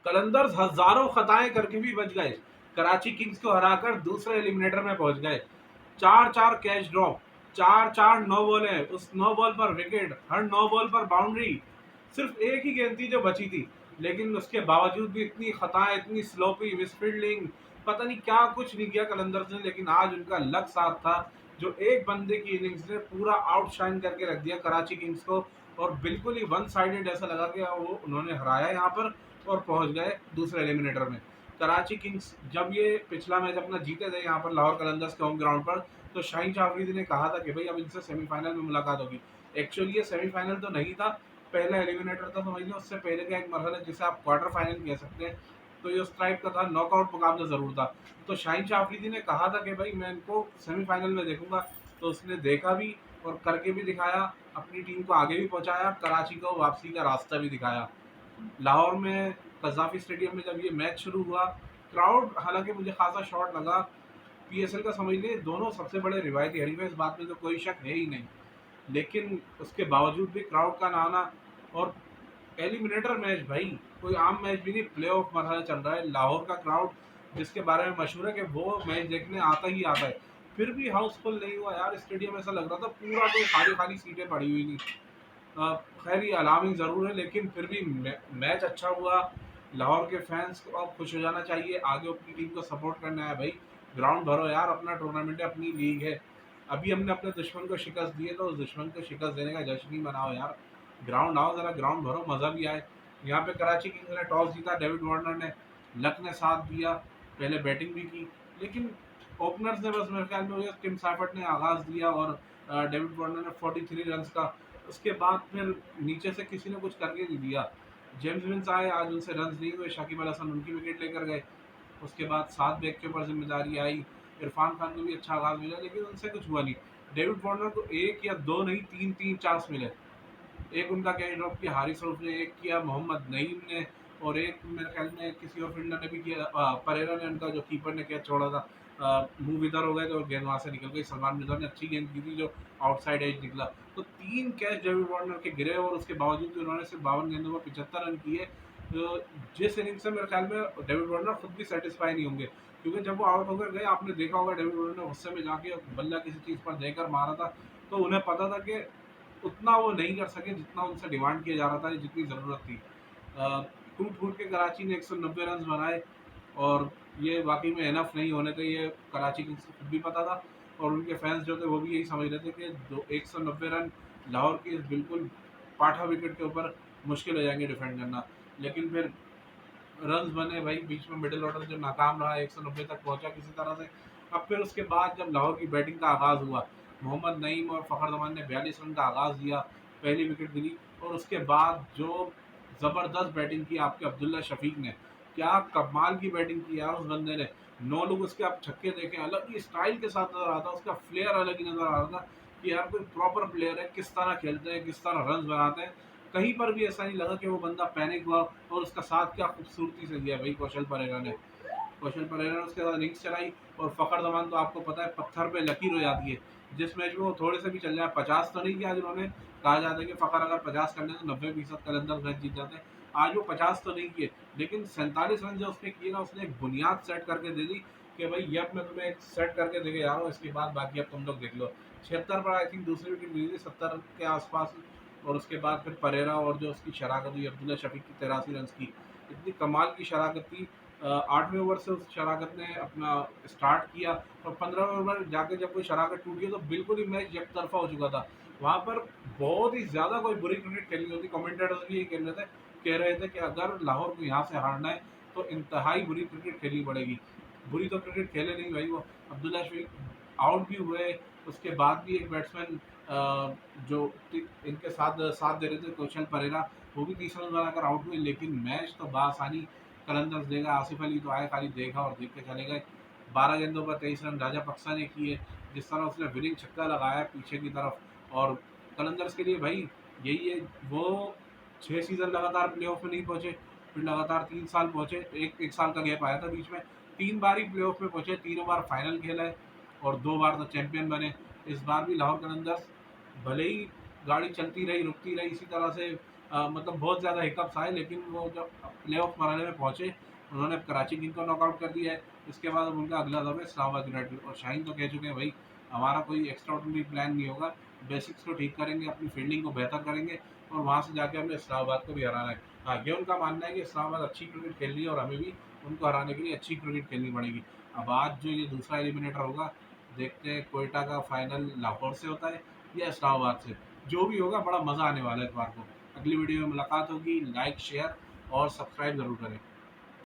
कलंदर्स हजारों खताएं करके भी बच गए, कराची किंग्स को हराकर दूसरे एलिमिनेटर में पहुंच गए। चार चार कैच ड्रॉप, चार चार नो बॉल, उस नो बॉल पर विकेट, हर नो बॉल पर बाउंड्री। सिर्फ एक ही गेंद थी जो बची थी, लेकिन उसके बावजूद भी इतनी खताएं, इतनी स्लोपी मिसफील्डिंग, पता नहीं क्या कुछ नहीं किया कलंदर्स ने। लेकिन आज उनका लक साथ था, जो एक बंदे की इनिंग्स ने पूरा आउटशाइन करके रख दिया कराची किंग्स को, और बिल्कुल ही वन साइडेड ऐसा लगा कि वो उन्होंने हराया यहाँ पर और पहुंच गए दूसरे एलिमिनेटर में। कराची किंग्स जब ये पिछला मैच अपना जीते थे यहाँ पर लाहौर कलंदर्स के होम ग्राउंड पर, तो शाहीन शाह अफरीदी ने कहा था कि भाई अब इनसे सेमीफाइनल में मुलाकात होगी। एक्चुअली ये सेमीफाइनल तो नहीं था, पहला एलिमिनेटर था, समझ लो उससे पहले का एक मरहला जिसे आप क्वार्टर फाइनल कह सकते हैं। तो ये उस टाइप का था, नॉकआउट मुकाबला जरूर था। तो शाहीन शाह अफरीदी ने कहा था कि भाई मैं इनको सेमीफाइनल में देखूंगा, तो उसने देखा भी और करके भी दिखाया, अपनी टीम को आगे भी पहुंचाया, कराची को वापसी का रास्ता भी दिखाया। लाहौर में कज़ाफी स्टेडियम में जब ये मैच शुरू हुआ, क्राउड हालांकि मुझे खासा शॉट लगा। पीएसएल का समझ लीजिए दोनों सबसे बड़े रिवायती हरीफ है, इस बात में तो कोई शक है ही नहीं। लेकिन उसके बावजूद भी क्राउड का ना आना, और एलिमिनेटर मैच भाई, कोई आम मैच भी नहीं, प्लेऑफ मरहला चल रहा है। लाहौर का क्राउड जिसके बारे में मशहूर है कि वो मैच देखने आता ही आता है, फिर भी हाउसफुल नहीं हुआ यार। स्टेडियम ऐसा लग रहा था पूरा, कोई खाली खाली सीटें पड़ी हुई थी। खैर ये अलार्मिंग ज़रूर है, लेकिन फिर भी मैच अच्छा हुआ। लाहौर के फैंस को अब खुश हो जाना चाहिए, आगे अपनी टीम को सपोर्ट करना है भाई। ग्राउंड भरो यार, अपना टूर्नामेंट है, अपनी लीग है। अभी हमने अपने दुश्मन को शिकस्त दी है, तो उस दुश्मन को शिकस्त देने का जश्न ही मनाओ यार। ग्राउंड आओ, ज़रा ग्राउंड भरो, मज़ा भी आए। यहाँ पे कराची किंग्स ने टॉस जीता, डेविड वार्नर ने, लक ने साथ दिया, पहले बैटिंग भी की, लेकिन ओपनर्स ने बस मेरे ख्याल में टिम साफर्ट ने आगाज़ दिया, और डेविड वार्नर ने 43 रन का। उसके बाद फिर नीचे से किसी ने कुछ करके नहीं दिया। जेम्स विंस आए, आज उनसे रन नहीं हुए, शाकिब अल हसन उनकी विकेट लेकर गए। उसके बाद 7 बैक के ऊपर जिम्मेदारी आई, इरफान खान को भी अच्छा आगाज मिला, लेकिन उनसे कुछ हुआ नहीं। डेविड वार्नर को एक या दो नहीं, तीन तीन चांस मिले। एक उनका कैच ड्रॉप किया हारिस रऊफ ने, एक किया मोहम्मद नईम ने, और एक मेरे ख्याल में किसी और फील्डर ने भी किया, परेरा ने, उनका जो कीपर ने कैच छोड़ा था। मुंह इधर हो गए थे और गेंद वहां से निकल गई। सलमान मिर्जा ने अच्छी गेंद की थी जो आउटसाइड एज निकला। तो 3 कैच डेविड वार्नर के गिरे, और उसके बावजूद भी उन्होंने सिर्फ 52 गेंदों में 75 रन किए। तो जिस इनिंग से मेरे ख्याल में डेविड वार्नर खुद भी सेटिस्फाई नहीं होंगे, क्योंकि जब वो आउट होकर गए, आपने देखा होगा डेविड वार्नर ने गुस्से में जाके बल्ला किसी चीज़ पर देकर मारा था। तो उन्हें पता था कि उतना वो नहीं कर सके जितना उनसे डिमांड किया जा रहा था, जितनी ज़रूरत थी। टूट फूट के कराची ने 190 रन बनाए, और ये वाकई में इनफ नहीं होने थे, ये कराची किंग्स को खुद भी पता था, और उनके फैंस जो थे वो भी यही समझ रहे थे कि 190 रन लाहौर की बिल्कुल पाठा विकेट के ऊपर मुश्किल हो जाएंगे डिफेंड करना। लेकिन फिर रन्स बने भाई, बीच में मिडिल ऑर्डर जो नाकाम रहा, 190 तक पहुंचा किसी तरह से। अब फिर उसके बाद जब लाहौर की बैटिंग का आगाज़ हुआ, मोहम्मद नईम और फ़खर जमान ने 42 रन का आगाज़ दिया, पहली विकेट गिरी, और उसके बाद जो ज़बरदस्त बैटिंग की आपके अब्दुल्ला शफीक ने, क्या कमाल की बैटिंग की यार उस बंदे ने। 9 लोग उसके आप छक्के देखें, अलग ही स्टाइल के साथ नजर आता, उसका फ्लेयर अलग ही नजर आ रहा था कि यार कोई प्रॉपर प्लेयर है, किस तरह खेलते हैं, किस तरह रन बनाते हैं। कहीं पर भी ऐसा नहीं लगा कि वो बंदा पैनिक हुआ। और उसका साथ क्या खूबसूरती से दिया भाई कौशल परेरा ने। कौशल परेरा ने उसके बाद इनिंग्स चलाई, और फ़खर जमान तो आपको पता है पत्थर पे लकीर हो जाती है। जिस मैच में वो थोड़े से भी चल जाए, 50 तो नहीं किया आज उन्होंने, कहा जाता है कि फ़खर अगर 50 कर ले तो 90% कलंदर मैच जीत जाते हैं। आज वो 50 तो नहीं किए, लेकिन 47 रन जो उसने किए ना, उसने एक बुनियाद सेट करके दे दी कि भाई ये अब मैं तुम्हें एक सेट करके देके जा रहा हूँ, इसके बाद बाकी अब तुम लोग देख लो। 76 पर आई थिंक दूसरी विकेट मिली थी, 70 के आसपास। और उसके बाद फिर परेरा और जो उसकी शराकत हुई अब्दुल्ला शफीक की 83 रन की, इतनी कमाल की शराकत थी। 8वें ओवर से उस शराकत ने अपना स्टार्ट किया, और 15वें ओवर जाके जब कोई शराकत टूटी तो बिल्कुल ही मैच एक तरफा हो चुका था। वहाँ पर बहुत ही ज़्यादा कोई बुरी क्रिकेट खेलनी होती, कमेंटेटर्स भी यही कह रहे थे कि अगर लाहौर को यहाँ से हारना है तो इंतहाई बुरी क्रिकेट खेलनी पड़ेगी। बुरी तो क्रिकेट खेले नहीं भाई वो, अब्दुल्ला शफीक आउट भी हुए। उसके बाद भी एक बैट्समैन जो इनके साथ साथ दे रहे थे, कौशल परेरा, वो भी 30 रन बनाकर आउट हुए। लेकिन मैच तो बासानी कलंदर्स देगा। आसिफ अली तो आए, खाली देखा और देख के चले गए। 12 गेंदों पर 23 रन राजा पक्सा ने किए। जिस तरह उसने विनिंग छक्का लगाया पीछे की तरफ, और कलंदर्स के लिए भाई यही है, वो 6 सीज़न लगातार प्लेऑफ में नहीं पहुंचे, फिर लगातार 3 साल पहुंचे, एक साल का गैप आया था बीच में। 3 बार ही प्लेऑफ में पहुंचे, तीनों बार फाइनल खेला है, और 2 बार तो चैंपियन बने। इस बार भी लाहौर कलंदर्स भले ही गाड़ी चलती रही रुकती रही इसी तरह से, मतलब बहुत ज़्यादा हिकअप्स आए, लेकिन वो जब प्लेऑफ मरहले में पहुँचे, उन्होंने कराची किंग को नॉकआउट कर दिया है। इसके बाद अब उनका अगला दौर है इस्लामाबाद यूनाइटेड, और शाहीन तो कह चुके हैं भाई हमारा कोई एक्स्ट्रा ऑर्डिनरी प्लान नहीं होगा, बेसिक्स को ठीक करेंगे, अपनी फील्डिंग को बेहतर करेंगे और वहाँ से जाके हमें इस्लामाबाद को भी हराना है। हाँ, ये उनका मानना है कि इस्लामाबाद अच्छी क्रिकेट खेल रही है और हमें भी उनको हराने के लिए अच्छी क्रिकेट खेलनी पड़ेगी। अब आज जो ये दूसरा एलिमिनेटर होगा, देखते हैं कोयटा का फाइनल लाहौर से होता है या इस्लामाबाद से। जो भी होगा बड़ा मज़ा आने वाला है इतवार को। अगली वीडियो में मुलाकात होगी। लाइक, शेयर और सब्सक्राइब ज़रूर करें।